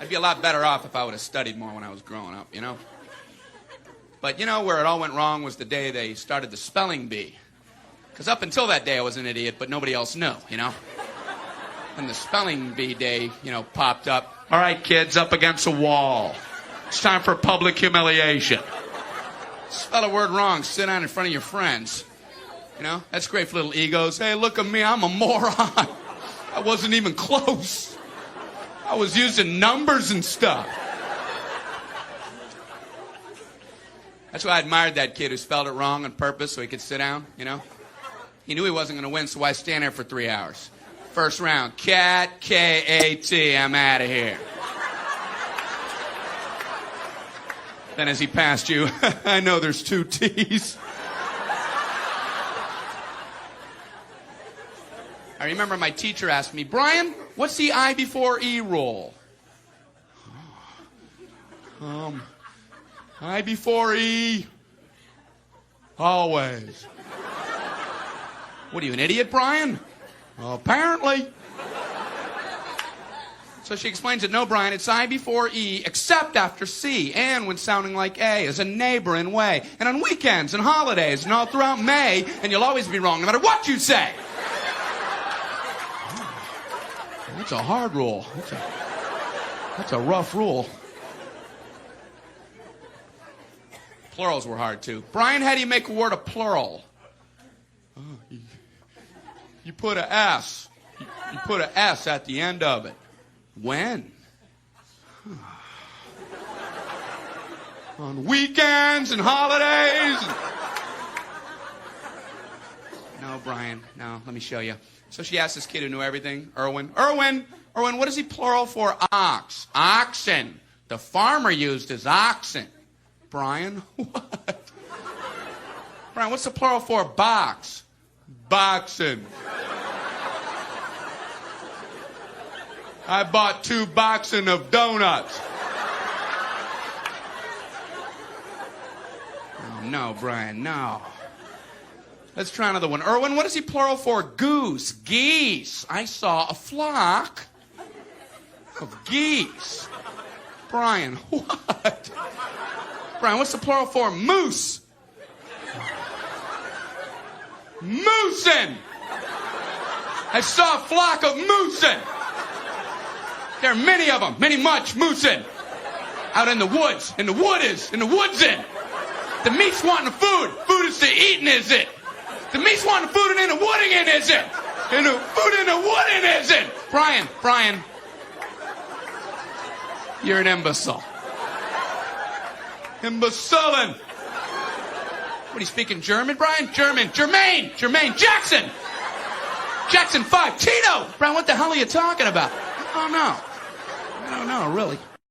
I'd be a lot better off if I would have studied more when I was growing up, you know? But you know where it all went wrong was the day they started the spelling bee. Because up until that day I was an idiot, but nobody else knew, you know? And the spelling bee day, you know, popped up. All right, kids, up against a wall. It's time for public humiliation. Spell a word wrong, sit down in front of your friends. You know, that's great for little egos. Hey, look at me, I'm a moron. I wasn't even close. I was using numbers and stuff. That's why I admired that kid who spelled it wrong on purpose so he could sit down, you know? He knew he wasn't going to win, so why stand there for 3 hours? First round, cat, K-A-T, I'm out of here. Then as he passed you, I know there's 2 T's. I remember my teacher asked me, Brian, what's the I before E rule? I before E, always. What are you, an idiot, Brian? Well, apparently. So she explains it, no, Brian, it's I before E, except after C, and when sounding like A, as a neighboring way, and on weekends and holidays, and all throughout May, and you'll always be wrong, no matter what you say. That's a hard rule. That's a rough rule. Plurals were hard, too. Brian, how do you make a word a plural? You put a S. You put a S at the end of it. When? On weekends and holidays. No, Brian, no, let me show you. So she asked this kid who knew everything, Erwin, what is he plural for ox? Oxen. The farmer used his oxen. Brian, what? Brian, what's the plural for box? Boxen. I bought 2 boxen of donuts. Oh, no, Brian, no. Let's try another one. Erwin, what is he plural for goose? Geese. I saw a flock of geese. Brian, what? Brian, what's the plural for moose? Moosin. I saw a flock of moosin. There are many of them, much moosin. Out in the woods, in the woodsin. The meat's wanting the food. Food is to eating, is it? The meat's wanting the food and in the wooding in, is it? And the food in the wooding, is it? Brian. You're an imbecile. Imbecilin'. What, are you speaking German, Brian? Germaine, Jackson 5, Tito! Brian, what the hell are you talking about? I don't know, really.